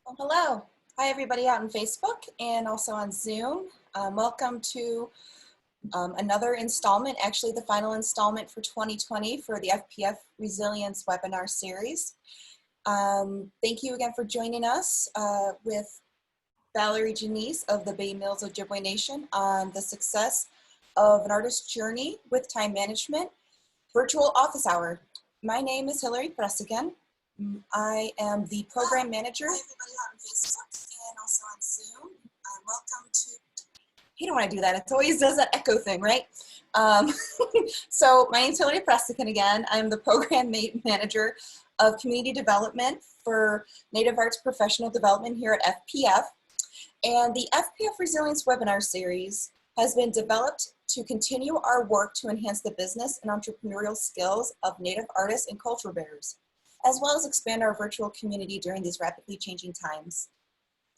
Well, hello. Hi, everybody out on Facebook and also on Zoom. Welcome to another installment, actually the final installment for 2020 for the FPF Resilience webinar series. Thank you again for joining us with Valerie Janis of the Mills Ojibwe Nation on the success of an artist's journey with time management, virtual office hour. My name is Hillary Pressigan. I am the program manager. Hi, everybody on Facebook and also on Zoom. Welcome to. You don't want to do that. It always does that echo thing, right? So my name is Hillary Pressigan again. I'm the program manager of community development for Native Arts Professional Development here at FPF. And the FPF Resilience webinar series has been developed to continue our work to enhance the business and entrepreneurial skills of Native artists and culture bearers, as well as expand our virtual community during these rapidly changing times.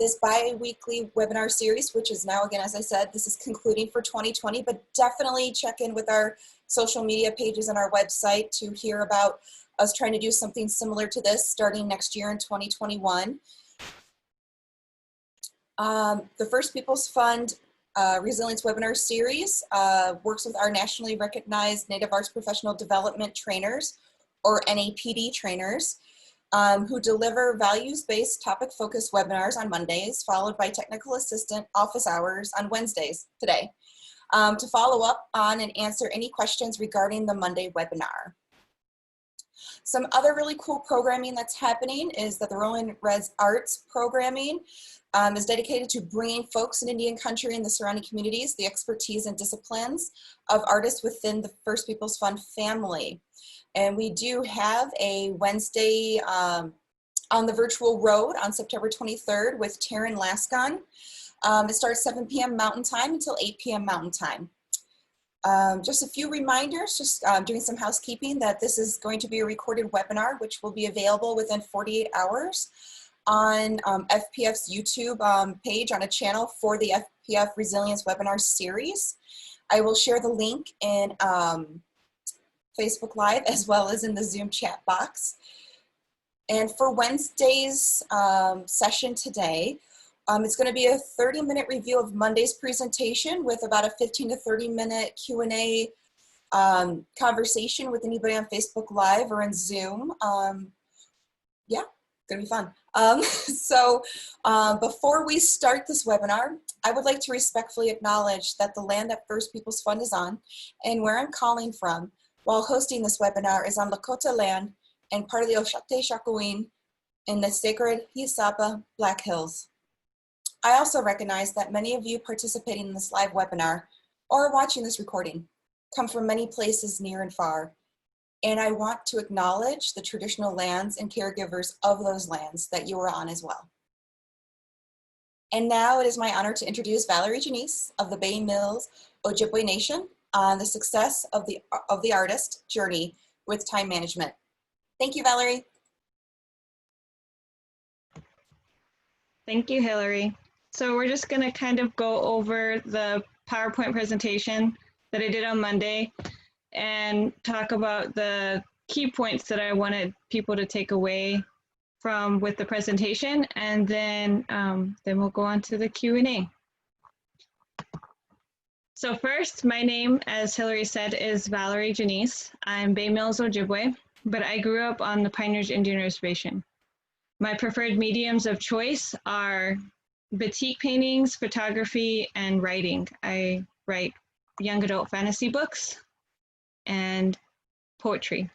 This bi-weekly webinar series, which is now, again, as I said, this is concluding for 2020, but definitely check in with our social media pages and our website to hear about us trying to do something similar to this starting next year in 2021. The First Peoples Fund Resilience webinar series works with our nationally recognized Native Arts Professional Development trainers, or NAPD trainers, who deliver values-based topic-focused webinars on Mondays, followed by technical assistant office hours on Wednesdays today, to follow up on and answer any questions regarding the Monday webinar. Some other really cool programming that's happening is that the Rolling Res Arts programming is dedicated to bringing folks in Indian country and the surrounding communities the expertise and disciplines of artists within the First Peoples Fund family. And we do have a Wednesday on the virtual road on September 23rd with Taryn Lascon. It starts 7 p.m. Mountain Time until 8 p.m. Mountain Time. Just a few reminders, just doing some housekeeping, that this is going to be a recorded webinar, which will be available within 48 hours on FPF's YouTube page on a channel for the FPF Resilience webinar series. I will share the link in Facebook Live as well as in the Zoom chat box. And for Wednesday's session today, it's going to be a 30-minute review of Monday's presentation with about a 15 to 30-minute Q&A conversation with anybody on Facebook Live or in Zoom. Yeah, it's going to be fun. Before we start this webinar, I would like to respectfully acknowledge that the land that First Peoples Fund is on and where I'm calling from while hosting this webinar is on Lakota land and part of the Oshate Shakowin in the sacred Hisapa Black Hills. I also recognize that many of you participating in this live webinar or watching this recording come from many places near and far. And I want to acknowledge the traditional lands and caregivers of those lands that you are on as well. And now it is my honor to introduce Valerie Janis of the Mills Ojibwe Nation on the success of the artist journey with time management. Thank you, Valerie. Thank you, Hillary. So we're just gonna kind of go over the PowerPoint presentation that I did on Monday and talk about the key points that I wanted people to take away from with the presentation, and then we'll go on to the Q&A. So first, my name, as Hillary said, is Valerie Janis. I'm Mills Ojibwe, but I grew up on the Pioneers Indian Reservation. My preferred mediums of choice are batik paintings, photography, and writing. I write young adult fantasy books and poetry.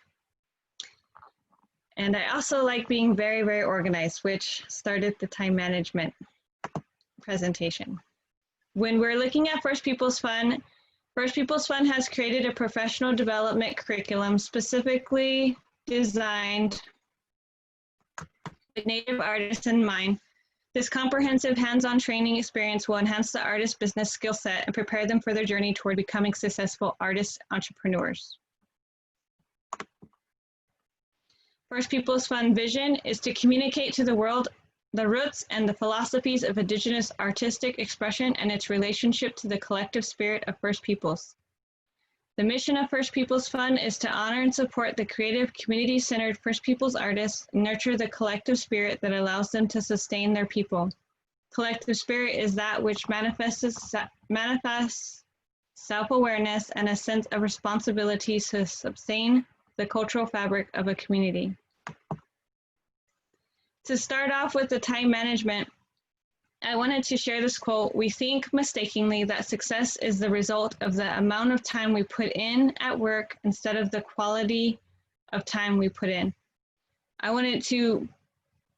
And I also like being very, very organized, which started the time management presentation. When we're looking at First Peoples Fund has created a professional development curriculum specifically designed with Native artists in mind. This comprehensive hands-on training experience will enhance the artist's business skill set and prepare them for their journey toward becoming successful artist entrepreneurs. First Peoples Fund vision is to communicate to the world the roots and the philosophies of Indigenous artistic expression and its relationship to the collective spirit of First Peoples. The mission of First Peoples Fund is to honor and support the creative, community-centered First Peoples artists and nurture the collective spirit that allows them to sustain their people. Collective spirit is that which manifests self-awareness and a sense of responsibility to sustain the cultural fabric of a community. To start off with the time management, I wanted to share this quote. We think mistakenly that success is the result of the amount of time we put in at work instead of the quality of time we put in. I wanted to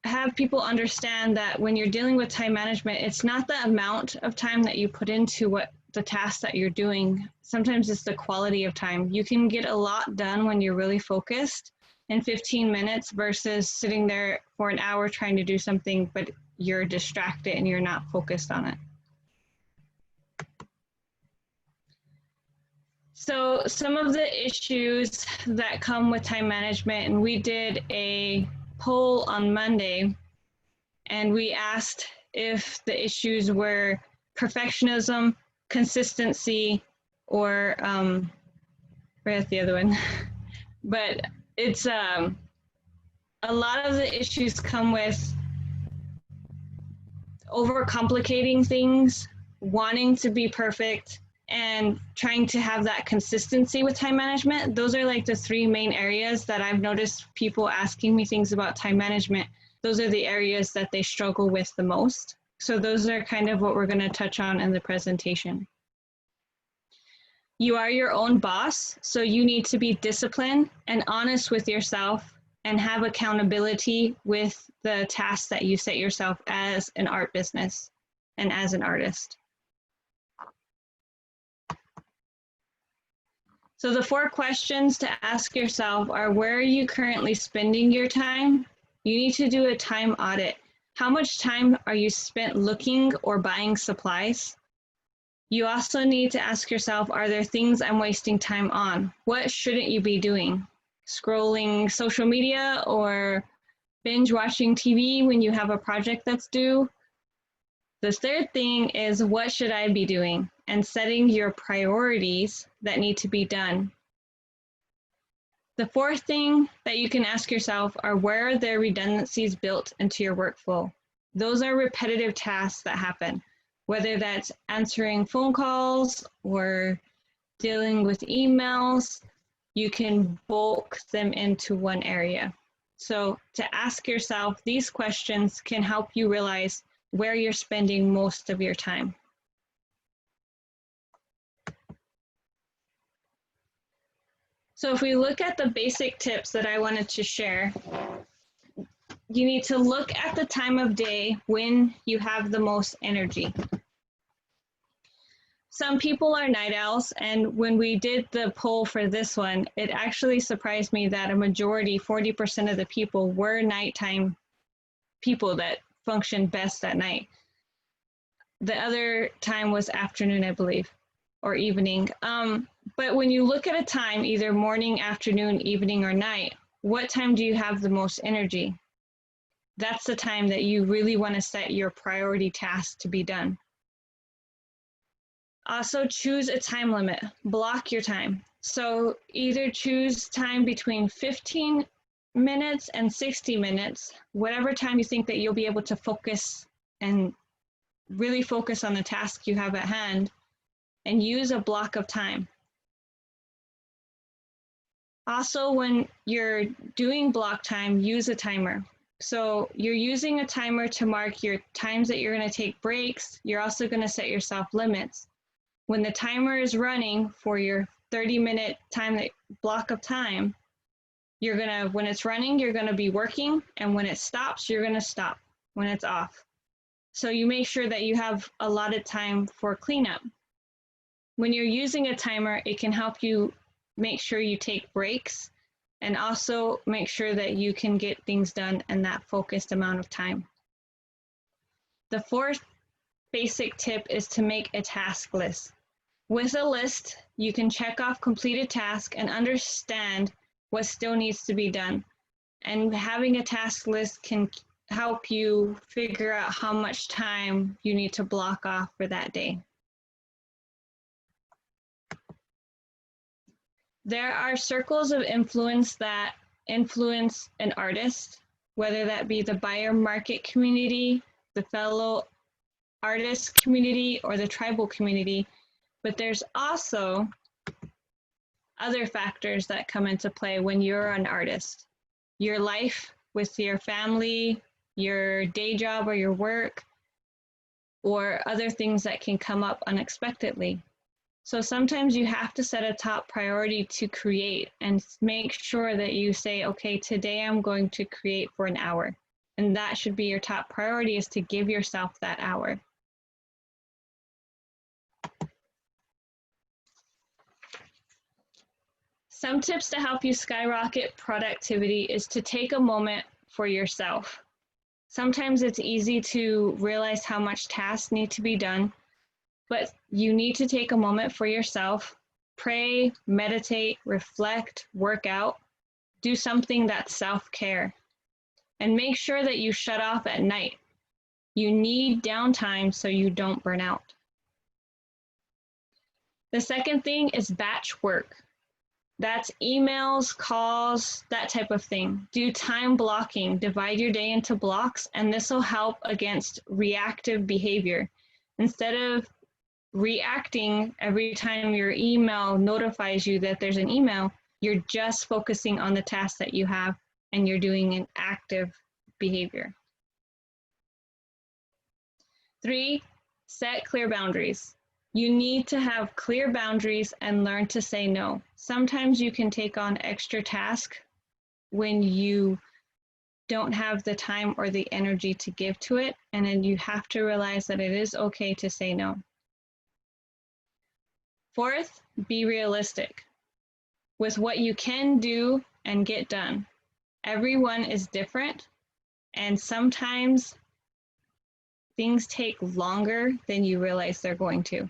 have people understand that when you're dealing with time management, it's not the amount of time that you put into what the task that you're doing. Sometimes it's the quality of time. You can get a lot done when you're really focused in 15 minutes versus sitting there for an hour trying to do something, but you're distracted and you're not focused on it. So some of the issues that come with time management, and we did a poll on Monday, and we asked if the issues were perfectionism, consistency, or where's the other one? But it's a lot of the issues come with overcomplicating things, wanting to be perfect, and trying to have that consistency with time management. Those are like the three main areas that I've noticed people asking me things about time management. Those are the areas that they struggle with the most. So those are kind of what we're going to touch on in the presentation. You are your own boss, so you need to be disciplined and honest with yourself and have accountability with the tasks that you set yourself as an art business and as an artist. So the 4 questions to ask yourself are: where are you currently spending your time? You need to do a time audit. How much time are you spent looking or buying supplies? You also need to ask yourself, are there things I'm wasting time on? What shouldn't you be doing? Scrolling social media or binge watching TV when you have a project that's due? The 3rd thing is, what should I be doing? And setting your priorities that need to be done. The 4th thing that you can ask yourself are, where are there redundancies built into your workflow? Those are repetitive tasks that happen, whether that's answering phone calls or dealing with emails. You can bulk them into one area. So to ask yourself these questions can help you realize where you're spending most of your time. So if we look at the basic tips that I wanted to share, you need to look at the time of day when you have the most energy. Some people are night owls, and when we did the poll for this one, it actually surprised me that a majority, 40% of the people, were nighttime people that function best at night. The other time was afternoon, I believe, or evening. But when you look at a time, either morning, afternoon, evening, or night, what time do you have the most energy? That's the time that you really want to set your priority task to be done. Also, choose a time limit. Block your time. So either choose time between 15 minutes and 60 minutes, whatever time you think that you'll be able to focus and really focus on the task you have at hand, and use a block of time. Also, when you're doing block time, use a timer. So you're using a timer to mark your times that you're going to take breaks. You're also going to set yourself limits. When the timer is running for your 30-minute block of time, when it's running, you're going to be working, and when it stops, you're going to stop when it's off. So you make sure that you have allotted time for cleanup. When you're using a timer, it can help you make sure you take breaks and also make sure that you can get things done in that focused amount of time. The 4th basic tip is to make a task list. With a list, you can check off completed tasks and understand what still needs to be done. And having a task list can help you figure out how much time you need to block off for that day. There are circles of influence that influence an artist, whether that be the buyer market community, the fellow artist community, or the tribal community. But there's also other factors that come into play when you're an artist. Your life with your family, your day job or your work, or other things that can come up unexpectedly. So sometimes you have to set a top priority to create and make sure that you say, okay, today I'm going to create for an hour. And that should be your top priority, is to give yourself that hour. Some tips to help you skyrocket productivity is to take a moment for yourself. Sometimes it's easy to realize how much tasks need to be done, but you need to take a moment for yourself. Pray, meditate, reflect, work out, do something that's self-care, and make sure that you shut off at night. You need downtime so you don't burn out. The second thing is batch work. That's emails, calls, that type of thing. Do time blocking, divide your day into blocks, and this will help against reactive behavior. Instead of reacting every time your email notifies you that there's an email, you're just focusing on the task that you have and you're doing an active behavior. 3, set clear boundaries. You need to have clear boundaries and learn to say no. Sometimes you can take on extra tasks when you don't have the time or the energy to give to it, and then you have to realize that it is okay to say no. 4th, be realistic with what you can do and get done. Everyone is different, and sometimes things take longer than you realize they're going to.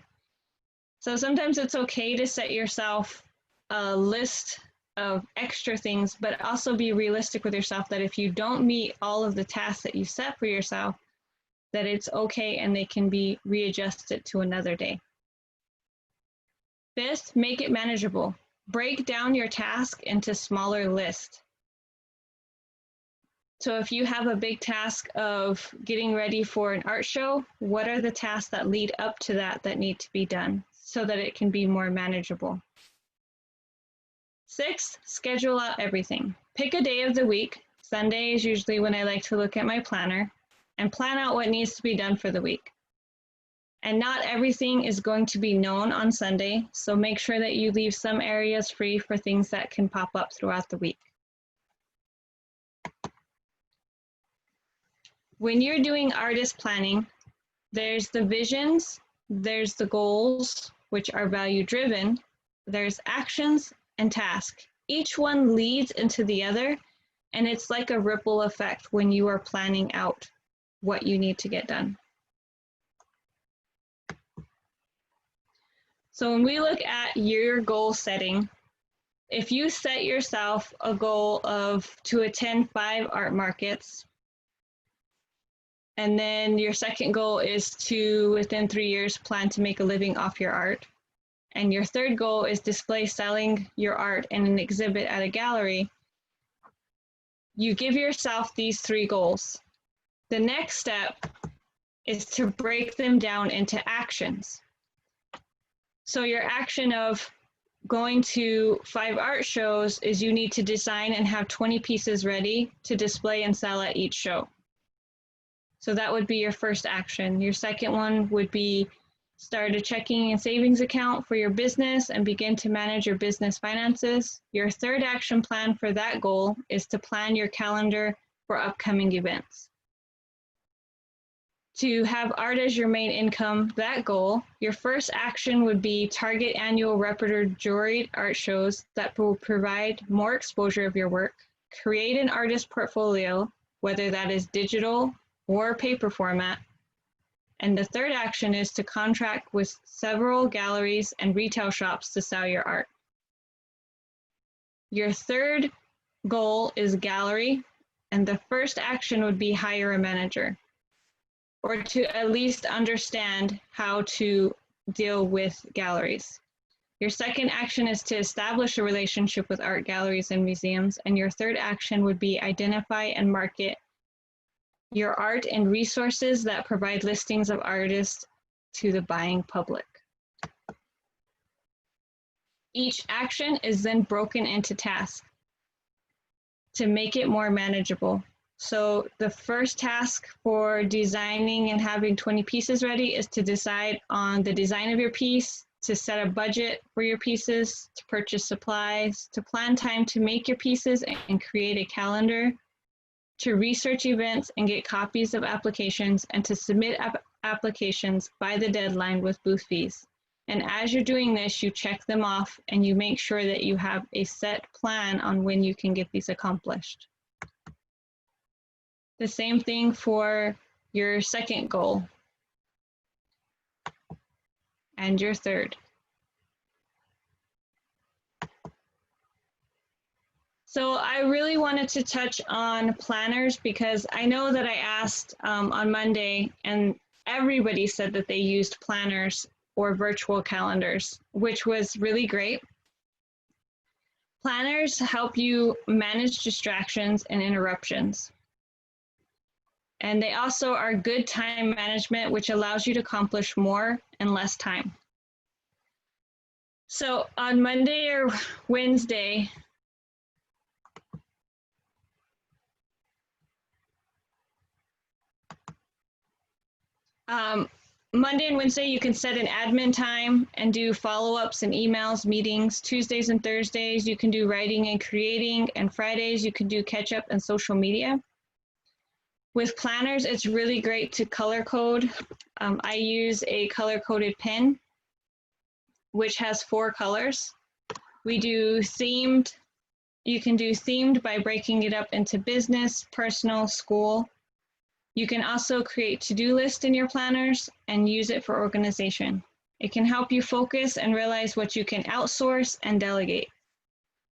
So sometimes it's okay to set yourself a list of extra things, but also be realistic with yourself that if you don't meet all of the tasks that you set for yourself, that it's okay and they can be readjusted to another day. 5th, make it manageable. Break down your task into smaller lists. So if you have a big task of getting ready for an art show, what are the tasks that lead up to that need to be done so that it can be more manageable? 6th, schedule out everything. Pick a day of the week. Sunday is usually when I like to look at my planner and plan out what needs to be done for the week. And not everything is going to be known on Sunday, so make sure that you leave some areas free for things that can pop up throughout the week. When you're doing artist planning, there's the visions, there's the goals, which are value-driven, there's actions and tasks. Each one leads into the other, and it's like a ripple effect when you are planning out what you need to get done. So when we look at your goal setting, if you set yourself a goal to attend 5 art markets, and then your second goal is to, within 3 years, plan to make a living off your art, and your third goal is display selling your art in an exhibit at a gallery, you give yourself these 3 goals. The next step is to break them down into actions. So your action of going to 5 art shows is you need to design and have 20 pieces ready to display and sell at each show. So that would be your first action. Your second one would be start a checking and savings account for your business and begin to manage your business finances. Your third action plan for that goal is to plan your calendar for upcoming events. To have art as your main income, that goal, your first action would be target annual repertoried art shows that will provide more exposure of your work. Create an artist portfolio, whether that is digital or paper format. And the third action is to contract with several galleries and retail shops to sell your art. Your third goal is gallery, and the first action would be hire a manager, or to at least understand how to deal with galleries. Your second action is to establish a relationship with art galleries and museums. And your third action would be identify and market your art and resources that provide listings of artists to the buying public. Each action is then broken into tasks to make it more manageable. So the first task for designing and having 20 pieces ready is to decide on the design of your piece, to set a budget for your pieces, to purchase supplies, to plan time to make your pieces and create a calendar, to research events and get copies of applications, and to submit applications by the deadline with booth fees. And as you're doing this, you check them off and you make sure that you have a set plan on when you can get these accomplished. The same thing for your second goal and your third. So I really wanted to touch on planners because I know that I asked on Monday and everybody said that they used planners or virtual calendars, which was really great. Planners help you manage distractions and interruptions. And they also are good time management, which allows you to accomplish more in less time. So on Monday or Wednesday, Monday and Wednesday, you can set an admin time and do follow-ups and emails, meetings. Tuesdays and Thursdays, you can do writing and creating. And Fridays, you can do catch-up and social media. With planners, it's really great to color code. I use a color-coded pen, which has 4 colors. We do themed. You can do themed by breaking it up into business, personal, school. You can also create to-do lists in your planners and use it for organization. It can help you focus and realize what you can outsource and delegate.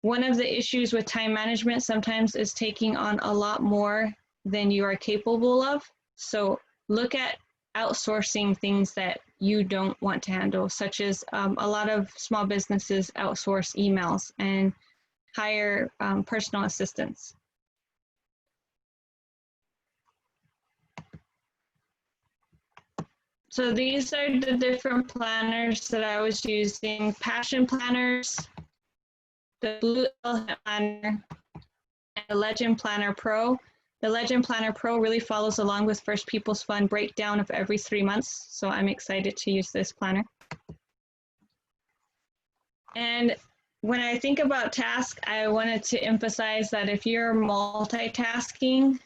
One of the issues with time management sometimes is taking on a lot more than you are capable of. So look at outsourcing things that you don't want to handle, such as a lot of small businesses outsource emails and hire personal assistants. So these are the different planners that I was using: Passion Planners, the Blue Elephant Planner, and the Legend Planner Pro. The Legend Planner Pro really follows along with First People's Fund breakdown of every 3 months, so I'm excited to use this planner. And when I think about tasks, I wanted to emphasize that if you're multitasking,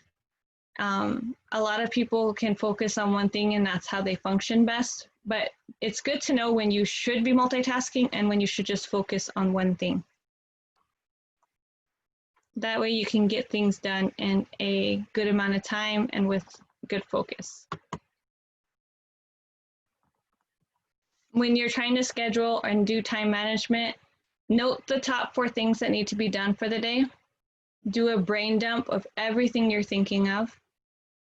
a lot of people can focus on one thing and that's how they function best, but it's good to know when you should be multitasking and when you should just focus on one thing. That way you can get things done in a good amount of time and with good focus. When you're trying to schedule and do time management, note the top 4 things that need to be done for the day. Do a brain dump of everything you're thinking of.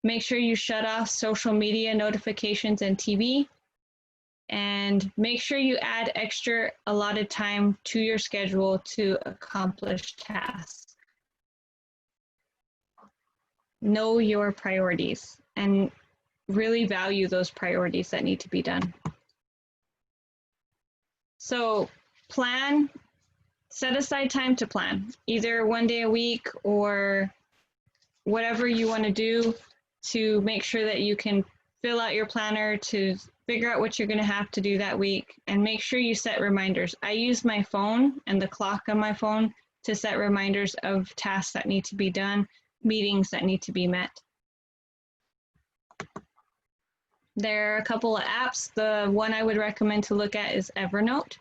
Make sure you shut off social media notifications and TV. And make sure you add extra allotted time to your schedule to accomplish tasks. Know your priorities and really value those priorities that need to be done. So plan, set aside time to plan, either 1 day a week or whatever you want to do to make sure that you can fill out your planner to figure out what you're going to have to do that week, and make sure you set reminders. I use my phone and the clock on my phone to set reminders of tasks that need to be done, meetings that need to be met. There are a couple of apps. The one I would recommend to look at is Evernote.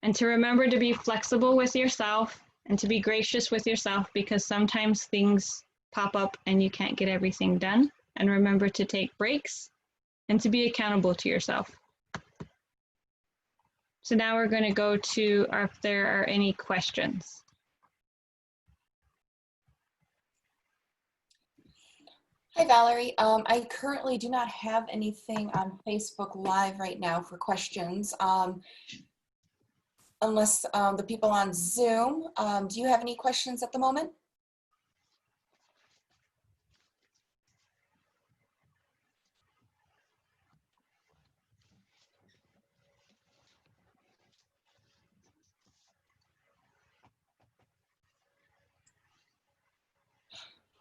And to remember to be flexible with yourself and to be gracious with yourself, because sometimes things pop up and you can't get everything done. And remember to take breaks and to be accountable to yourself. So now we're going to go to if there are any questions. Hi, Valerie. I currently do not have anything on Facebook Live right now for questions, unless the people on Zoom. Do you have any questions at the moment?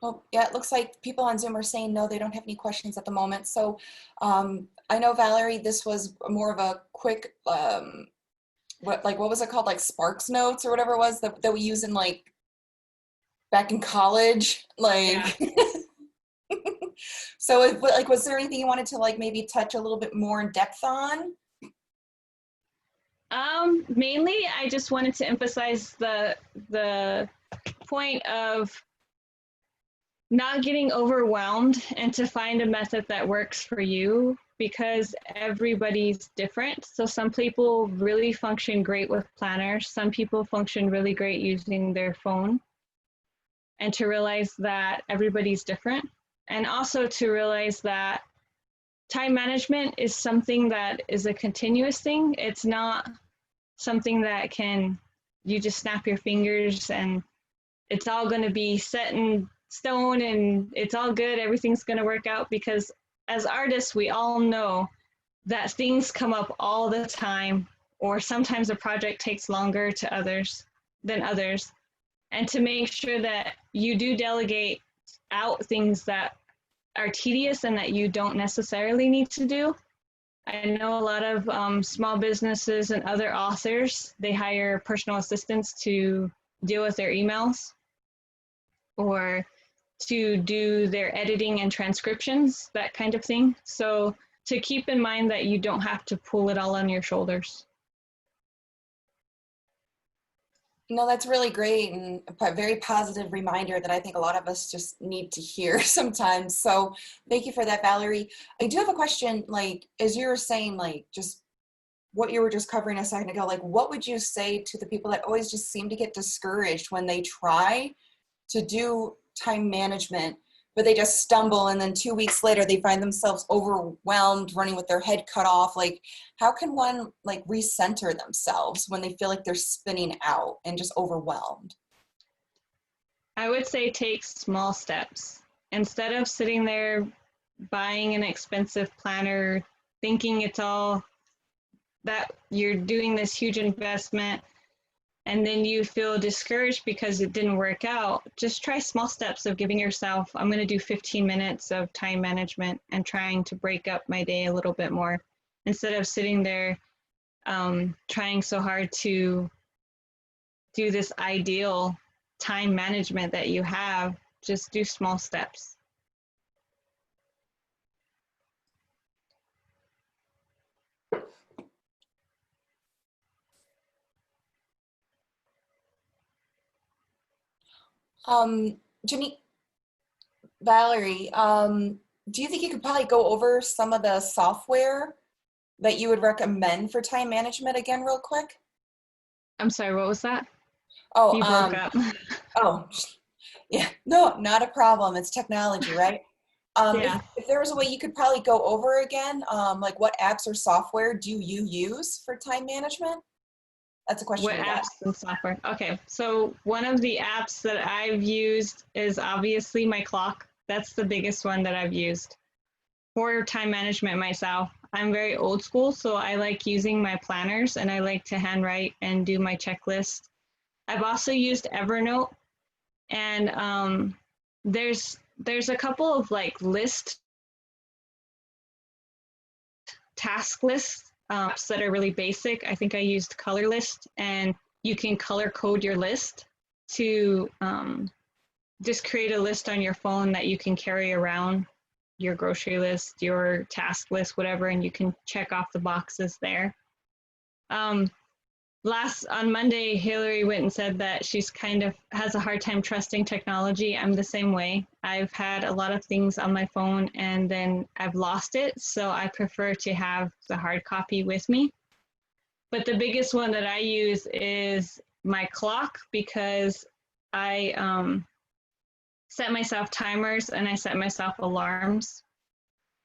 Well, yeah, it looks like people on Zoom are saying no, they don't have any questions at the moment. So I know, Valerie, this was more of a quick, what was it called? Like Sparks Notes or whatever it was that we use in like back in college. Yeah. Like, so like, was there anything you wanted to like maybe touch a little bit more in depth on? Mainly, I just wanted to emphasize the point of not getting overwhelmed and to find a method that works for you because everybody's different. So some people really function great with planners. Some people function really great using their phone. And to realize that everybody's different. And also to realize that time management is something that is a continuous thing. It's not something that you just snap your fingers and it's all going to be set in stone and it's all good. Everything's going to work out because as artists, we all know that things come up all the time, or sometimes a project takes longer than others. And to make sure that you do delegate out things that are tedious and that you don't necessarily need to do. I know a lot of small businesses and other authors, they hire personal assistants to deal with their emails or to do their editing and transcriptions, that kind of thing. So to keep in mind that you don't have to pull it all on your shoulders. No, that's really great and a very positive reminder that I think a lot of us just need to hear sometimes. So thank you for that, Valerie. I do have a question, like, as you were saying, like, just what you were just covering a second ago, like, what would you say to the people that always just seem to get discouraged when they try to do time management, but they just stumble and then 2 weeks later they find themselves overwhelmed, running with their head cut off? Like, how can one like recenter themselves when they feel like they're spinning out and just overwhelmed? I would say take small steps. Instead of sitting there buying an expensive planner, thinking it's all that you're doing this huge investment and then you feel discouraged because it didn't work out, just try small steps of giving yourself, I'm going to do 15 minutes of time management and trying to break up my day a little bit more instead of sitting there trying so hard to do this ideal time management that you have. Just do small steps. Jenny, Valerie, do you think you could probably go over some of the software that you would recommend for time management again real quick? I'm sorry, what was that? Oh, You broke up. oh, yeah, no, not a problem. It's technology, right? Yeah. If there was a way you could probably go over again, like what apps or software do you use for time management? That's a question What we got. apps and software? Okay, so one of the apps that I've used is obviously my clock. That's the biggest one that I've used for time management myself. I'm very old school, so I like using my planners and I like to handwrite and do my checklist. I've also used Evernote, and there's a couple of like task lists that are really basic. I think I used Color List, and you can color code your list to just create a list on your phone that you can carry around, your grocery list, your task list, whatever, and you can check off the boxes there. On Monday, Hillary went and said that she's kind of has a hard time trusting technology. I'm the same way. I've had a lot of things on my phone and then I've lost it. So I prefer to have the hard copy with me. But the biggest one that I use is my clock because I set myself timers and I set myself alarms.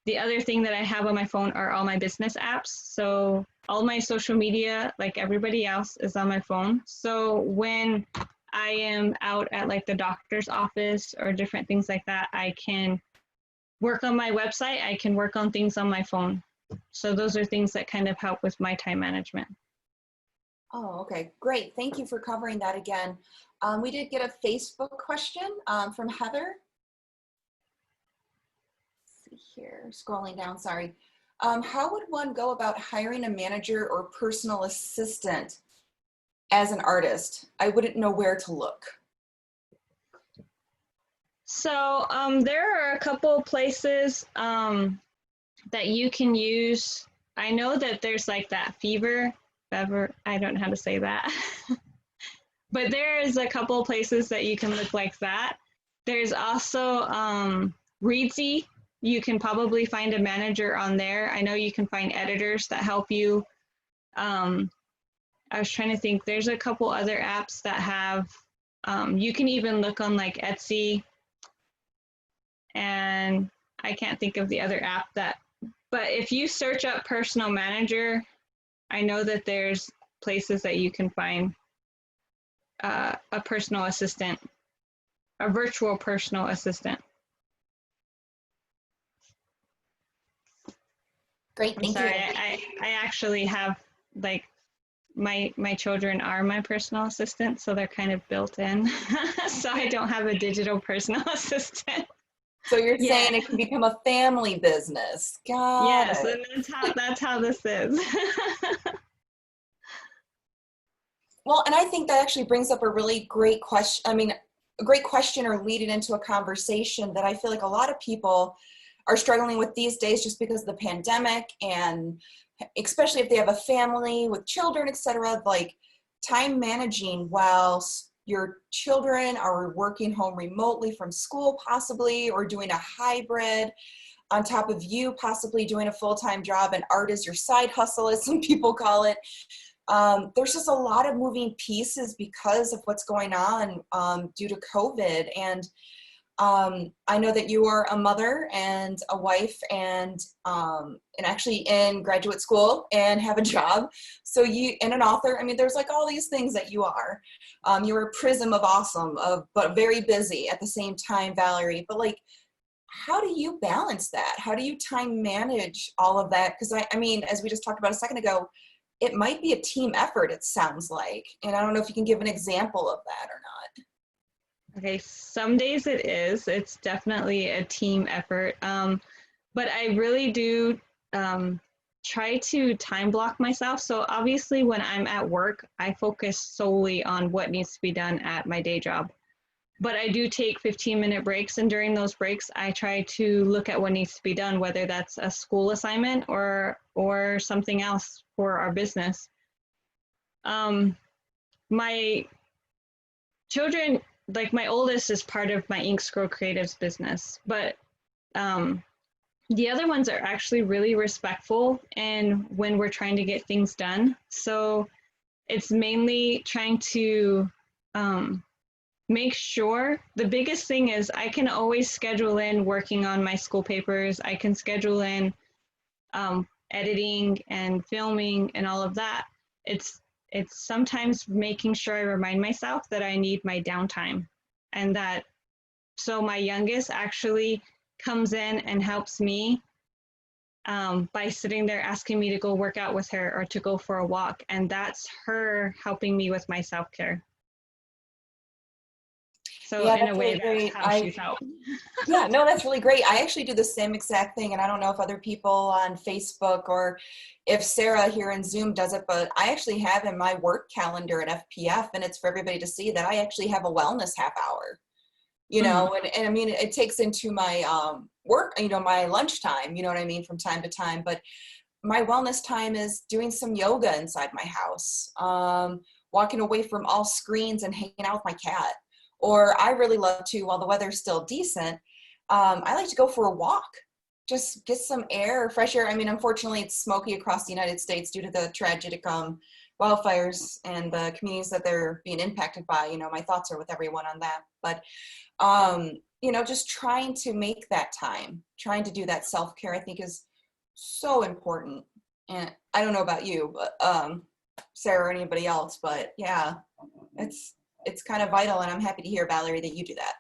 The other thing that I have on my phone are all my business apps. So all my social media, like everybody else, is on my phone. So when I am out at like the doctor's office or different things like that, I can work on my website. I can work on things on my phone. So those are things that kind of help with my time management. Oh, okay, great. Thank you for covering that again. We did get a Facebook question from Heather. Let's see here, scrolling down, sorry. How would one go about hiring a manager or personal assistant as an artist? I wouldn't know where to look. So there are a couple places that you can use. I know that there's like that Fever, I don't know how to say that. But there is a couple places that you can look like that. There's also Readsy. You can probably find a manager on there. I know you can find editors that help you. I was trying to think, there's a couple other apps that have, you can even look on like Etsy, and I can't think of the other app that, but if you search up personal manager, I know that there's places that you can find a personal assistant, a virtual personal assistant. Great, I'm thank sorry, you. I actually have like my children are my personal assistant, so they're kind of built in. So I don't have a digital personal assistant. So you're saying it can become a family business. Got Yes, it. and that's how this is. Well, and I think that actually brings up a really great question. I mean, a great question or lead it into a conversation that I feel like a lot of people are struggling with these days just because of the pandemic, and especially if they have a family with children, etc. Like time managing while your children are working home remotely from school possibly, or doing a hybrid on top of you possibly doing a full-time job, and art is your side hustle, as some people call it. There's just a lot of moving pieces because of what's going on due to COVID. And I know that you are a mother and a wife and actually in graduate school and have a job. So you, and an author, I mean, there's like all these things that you are. You're a prism of awesome, but very busy at the same time, Valerie. But like, how do you balance that? How do you time manage all of that? Because I mean, as we just talked about a second ago, it might be a team effort, it sounds like. And I don't know if you can give an example of that or not. Okay, some days it is. It's definitely a team effort. But I really do try to time block myself. So obviously when I'm at work, I focus solely on what needs to be done at my day job. But I do take 15-minute breaks, and during those breaks, I try to look at what needs to be done, whether that's a school assignment or something else for our business. My children, like my oldest is part of my Ink Scroll Creatives business, but the other ones are actually really respectful and when we're trying to get things done. So it's mainly trying to make sure, the biggest thing is I can always schedule in working on my school papers. I can schedule in editing and filming and all of that. It's sometimes making sure I remind myself that I need my downtime, and that, so my youngest actually comes in and helps me by sitting there asking me to go work out with her or to go for a walk. And that's her helping me with my self-care. So Yeah, in a that's way, really that's great. how she's helped. Yeah, no, that's really great. I actually do the same exact thing, and I don't know if other people on Facebook or if Sarah here in Zoom does it, but I actually have in my work calendar at FPF, and it's for everybody to see, that I actually have a wellness half hour, you know, and I mean, it takes into my work, you know, my lunchtime, you know what I mean, from time to time, but my wellness time is doing some yoga inside my house, walking away from all screens and hanging out with my cat. Or I really love to, while the weather's still decent, I like to go for a walk, just get some air, fresh air. I mean, unfortunately, it's smoky across the United States due to the tragic wildfires and the communities that they're being impacted by. You know, my thoughts are with everyone on that. but you know, just trying to make that time, trying to do that self-care, I think is so important. And I don't know about you, but Sarah or anybody else, but yeah, it's kind of vital, and I'm happy to hear, Valerie, that you do that.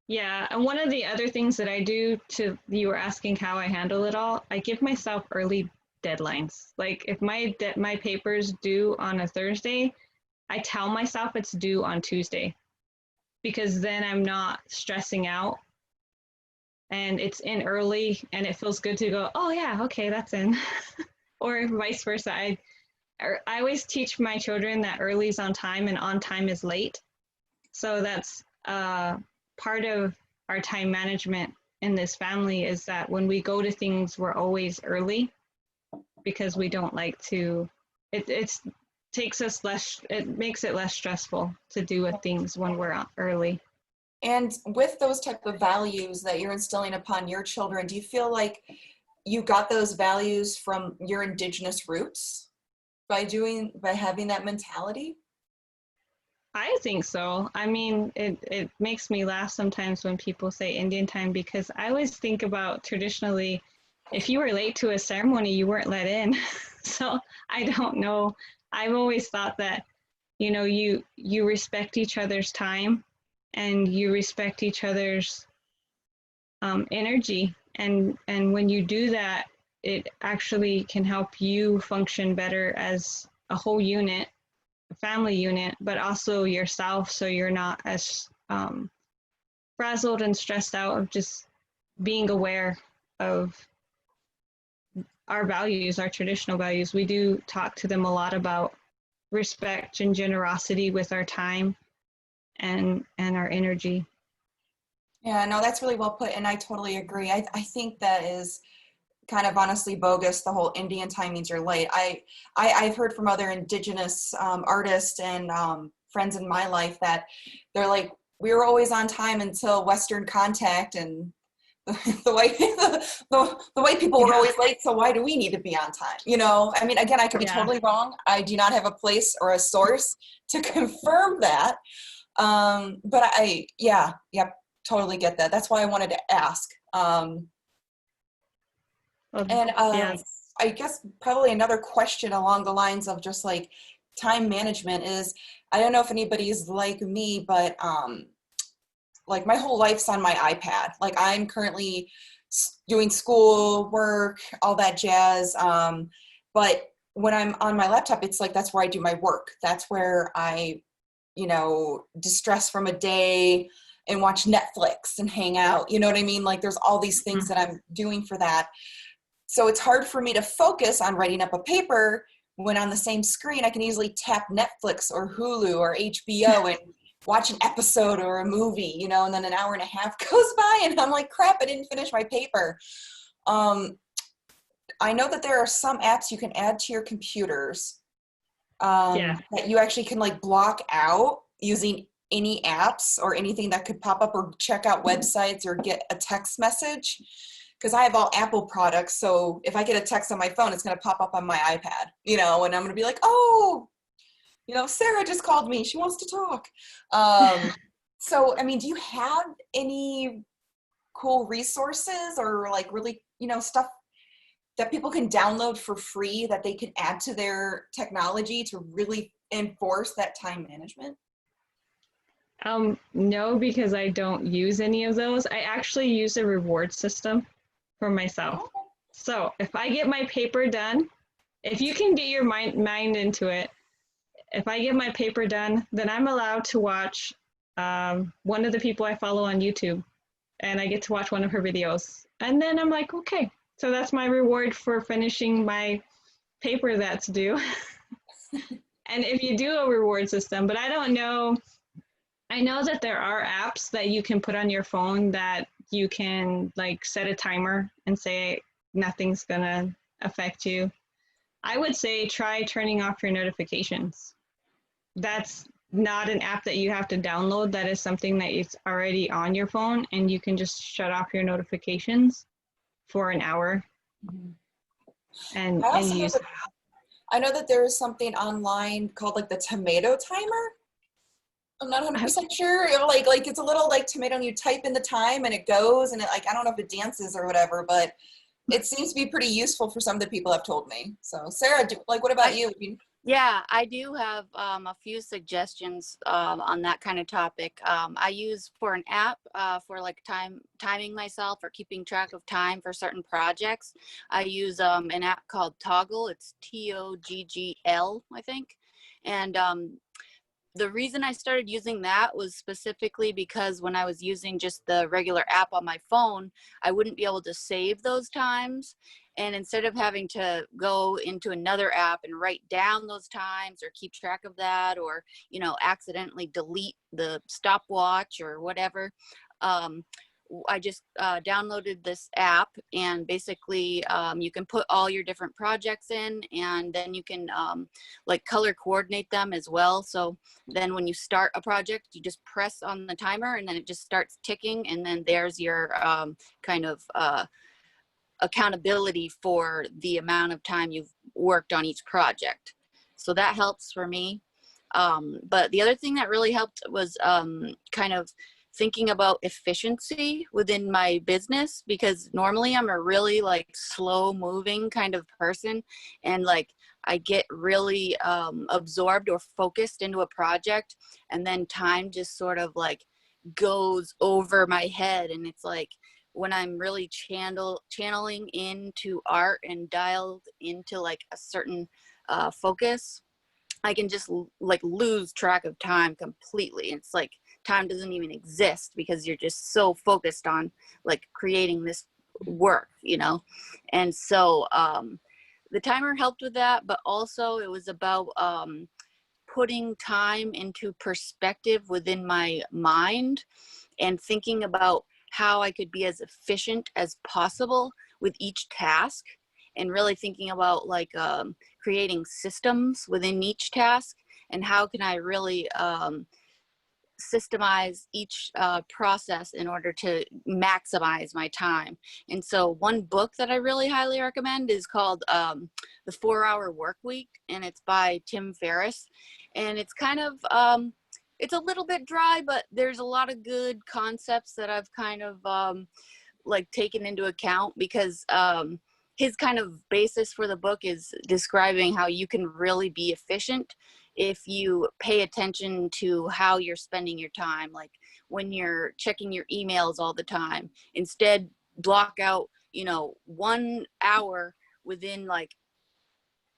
Yeah, and one of the other things that I do, to you were asking how I handle it all, I give myself early deadlines. Like if my paper's due on a Thursday, I tell myself it's due on Tuesday, because then I'm not stressing out and it's in early and it feels good to go, oh yeah, okay, that's in. Or vice versa. I always teach my children that early is on time and on time is late. So that's part of our time management in this family, is that when we go to things, we're always early, because we don't like to, it takes us less, it makes it less stressful to do things when we're early. And with those type of values that you're instilling upon your children, do you feel like you got those values from your indigenous roots by having that mentality? I think so. I mean, it makes me laugh sometimes when people say Indian time, because I always think about traditionally, if you were late to a ceremony, you weren't let in. So I don't know. I've always thought that, you know, you respect each other's time and you respect each other's energy. And when you do that, it actually can help you function better as a whole unit, family unit, but also yourself, so you're not as frazzled and stressed out of just being aware of our values, our traditional values. We do talk to them a lot about respect and generosity with our time and our energy. Yeah, no, that's really well put, and I totally agree. I think that is kind of honestly bogus. The whole Indian time means you're late. I've heard from other indigenous artists and friends in my life that they're like, we were always on time until Western contact, and the way people were always late. So why do we need to be on time? You know, I mean, again, I could be totally wrong. I do not have a place or a source to confirm that. But totally get that. That's why I wanted to ask. I guess probably another question along the lines of just like time management is, I don't know if anybody's like me, but like my whole life's on my iPad. Like I'm currently doing school, work, all that jazz. But when I'm on my laptop, it's like, that's where I do my work. That's where I, you know, distress from a day and watch Netflix and hang out. You know what I mean? Like there's all these things that I'm doing for that. So it's hard for me to focus on writing up a paper when on the same screen I can easily tap Netflix or Hulu or HBO and watch an episode or a movie, you know, and then an hour and a half goes by and I'm like, crap, I didn't finish my paper. I know that there are some apps you can add to your computers that you actually can like block out using any apps or anything that could pop up, or check out websites or get a text message. Because I have all Apple products, so if I get a text on my phone, it's going to pop up on my iPad, you know, and I'm going to be like, oh, you know, Sarah just called me. She wants to talk. So, I mean, do you have any cool resources or like really, you know, stuff that people can download for free that they can add to their technology to really enforce that time management? No, because I don't use any of those. I actually use a reward system for myself. Oh. So if I get my paper done, if you can get your mind into it, if I get my paper done, then I'm allowed to watch one of the people I follow on YouTube, and I get to watch one of her videos. And then I'm like, okay, so that's my reward for finishing my paper that's due. And if you do a reward system, but I don't know, I know that there are apps that you can put on your phone that you can like set a timer and say nothing's gonna affect you. I would say try turning off your notifications. That's not an app that you have to download. That is something that is already on your phone, and you can just shut off your notifications for an hour. And use. I know that there is something online called like the tomato timer. I'm not 100% sure. Like it's a little like tomato, and you type in the time and it goes, and it, like, I don't know if it dances or whatever, but it seems to be pretty useful for some of the people have told me. So Sarah, what about you? Yeah, I do have a few suggestions on that kind of topic. I use for an app for like timing myself or keeping track of time for certain projects. I use an app called Toggle. It's Toggl, I think. And the reason I started using that was specifically because when I was using just the regular app on my phone, I wouldn't be able to save those times. And instead of having to go into another app and write down those times or keep track of that, or, you know, accidentally delete the stopwatch or whatever, I just downloaded this app, and basically you can put all your different projects in, and then you can like color coordinate them as well. So then when you start a project, you just press on the timer and then it just starts ticking, and then there's your kind of accountability for the amount of time you've worked on each project. So that helps for me. But the other thing that really helped was kind of thinking about efficiency within my business, because normally I'm a really like slow moving kind of person, and like I get really absorbed or focused into a project, and then time just sort of like goes over my head, and it's like when I'm really channeling into art and dialed into like a certain focus, I can just like lose track of time completely. It's like time doesn't even exist because you're just so focused on like creating this work, you know? And so the timer helped with that, but also it was about putting time into perspective within my mind and thinking about how I could be as efficient as possible with each task, and really thinking about like creating systems within each task, and how can I really systemize each process in order to maximize my time. And so one book that I really highly recommend is called The 4-Hour Work Week, and it's by Tim Ferriss. And it's kind of, it's a little bit dry, but there's a lot of good concepts that I've kind of like taken into account, because his kind of basis for the book is describing how you can really be efficient if you pay attention to how you're spending your time. Like when you're checking your emails all the time, instead block out, you know, 1 hour within like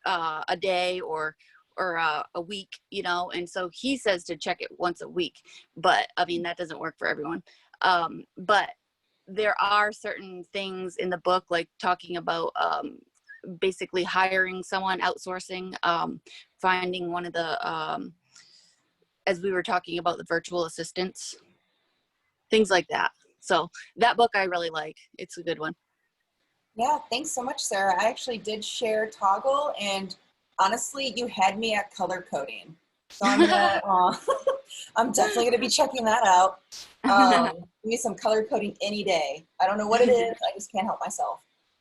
a day or a week, you know. And so he says to check it once a week, but I mean, that doesn't work for everyone. But there are certain things in the book, like talking about basically hiring someone, outsourcing, finding one of the, as we were talking about, the virtual assistants, things like that. So that book I really like. It's a good one. Yeah, thanks so much, Sarah. I actually did share Toggle, and honestly, you had me at color coding. So I'm gonna, I'm definitely gonna be checking that out. Give me some color coding any day. I don't know what it is. I just can't help myself.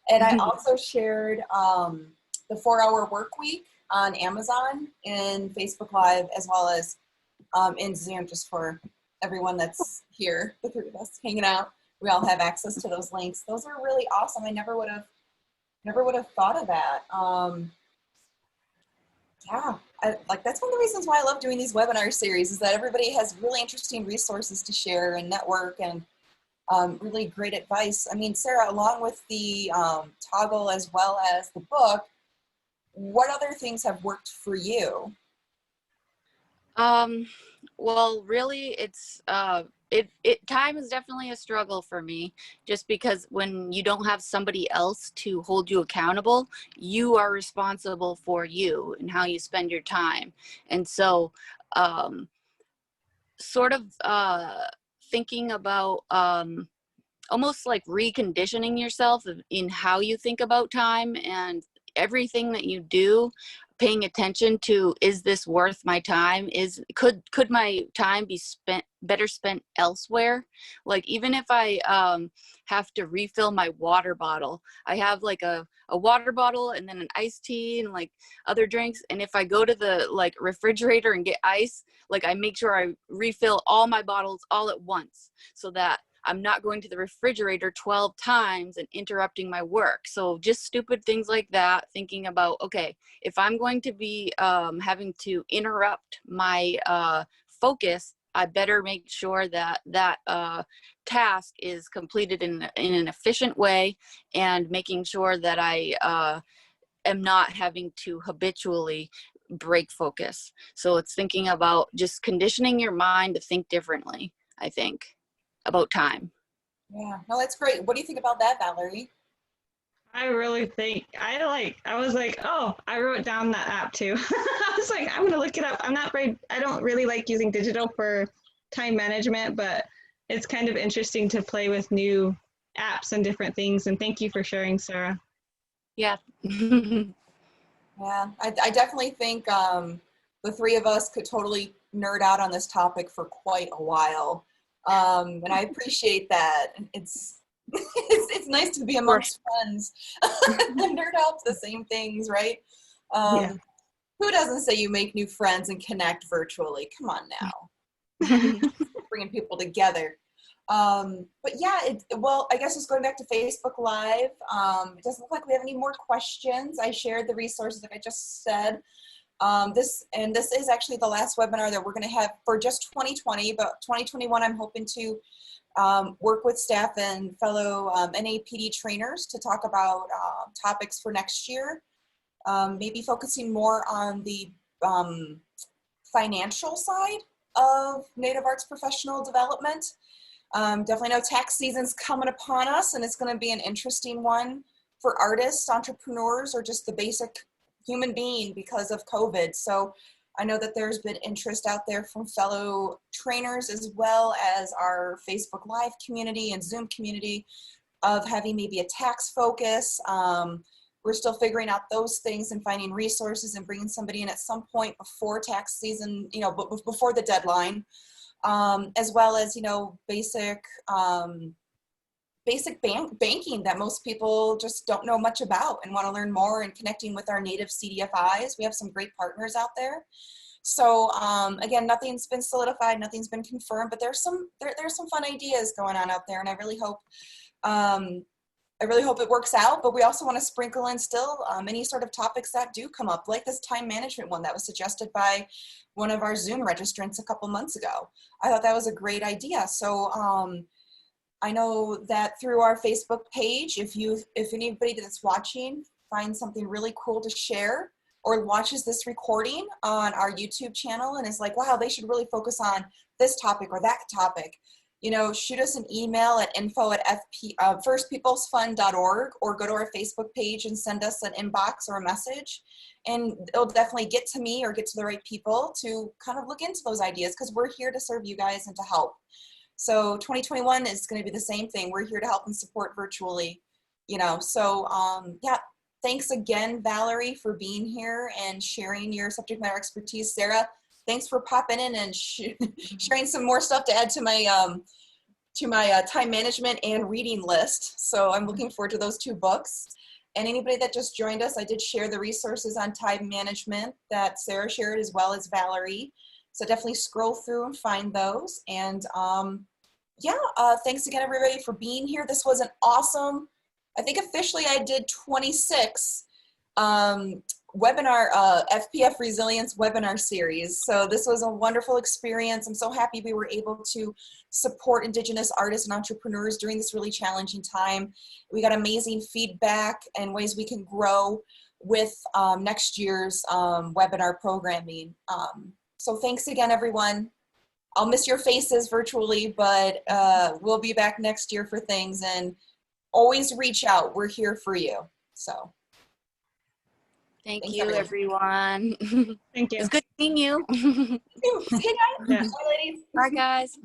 And I also shared the 4-Hour Work Week on Amazon and Facebook Live, as well as in Zoom, just for everyone that's here, the three of us hanging out. We all have access to those links. Those are really awesome. I never would have thought of that. Yeah, like that's one of the reasons why I love doing these webinar series, is that everybody has really interesting resources to share and network, and really great advice. I mean, Sarah, along with the Toggle as well as the book, what other things have worked for you? Well, really, it's time is definitely a struggle for me, just because when you don't have somebody else to hold you accountable, you are responsible for you and how you spend your time. And so sort of thinking about almost like reconditioning yourself in how you think about time and everything that you do, paying attention to, is this worth my time? Could my time be better spent elsewhere? Like, even if I have to refill my water bottle, I have like a water bottle and then an iced tea and like other drinks. And if I go to the like refrigerator and get ice, like I make sure I refill all my bottles all at once, so that I'm not going to the refrigerator 12 times and interrupting my work. So just stupid things like that, thinking about, okay, if I'm going to be having to interrupt my focus, I better make sure that task is completed in an efficient way, and making sure that I am not having to habitually break focus. So it's thinking about just conditioning your mind to think differently, I think, about time. Yeah, no, that's great. What do you think about that, Valerie? I really think I was like, oh, I wrote down that app too. I was like, I'm gonna look it up. I don't really like using digital for time management, but it's kind of interesting to play with new apps and different things. And thank you for sharing, Sarah. Yeah. Yeah, I definitely think the three of us could totally nerd out on this topic for quite a while. And I appreciate that. It's it's nice to be amongst friends and nerd out the same things, right? Yeah. Who doesn't say you make new friends and connect virtually? Come on now. Bringing people together. But yeah, well, I guess just going back to Facebook Live, it doesn't look like we have any more questions. I shared the resources that I just said. This is actually the last webinar that we're going to have for just 2020, but 2021 I'm hoping to work with staff and fellow NAPD trainers to talk about topics for next year, maybe focusing more on the financial side of Native Arts professional development. Definitely know tax season's coming upon us, and it's going to be an interesting one for artists, entrepreneurs, or just the basic human being because of COVID. So I know that there's been interest out there from fellow trainers as well as our Facebook Live community and Zoom community of having maybe a tax focus. We're still figuring out those things and finding resources and bringing somebody in at some point before tax season, you know, before the deadline, as well as, you know, basic banking that most people just don't know much about and want to learn more, and connecting with our native CDFIs. We have some great partners out there. So again, nothing's been solidified, nothing's been confirmed, but there's some fun ideas going on out there, and I really hope it works out. But we also want to sprinkle in still any sort of topics that do come up, like this time management one that was suggested by one of our Zoom registrants a couple months ago. I thought that was a great idea. So I know that through our Facebook page, if anybody that's watching finds something really cool to share, or watches this recording on our YouTube channel and is like, wow, they should really focus on this topic or that topic, you know, shoot us an email at info@firstpeoplesfund.org, or go to our Facebook page and send us an inbox or a message, and it'll definitely get to me or get to the right people to kind of look into those ideas, because we're here to serve you guys and to help. So 2021 is going to be the same thing. We're here to help and support virtually, you know. So yeah, thanks again, Valerie, for being here and sharing your subject matter expertise. Sarah, thanks for popping in and sharing some more stuff to add to my time management and reading list. So I'm looking forward to those two books. And anybody that just joined us, I did share the resources on time management that Sarah shared, as well as Valerie. So definitely scroll through and find those. And yeah, thanks again, everybody, for being here. This was an awesome, I think officially I did 26 webinar, FPF Resilience webinar series. So this was a wonderful experience. I'm so happy we were able to support Indigenous artists and entrepreneurs during this really challenging time. We got amazing feedback and ways we can grow with next year's webinar programming. So thanks again, everyone. I'll miss your faces virtually, but we'll be back next year for things, and always reach out. We're here for you. So Thank thanks, you, everyone. Thank you. It's good seeing you. Hey guys. Yeah. Bye, ladies. Bye, guys.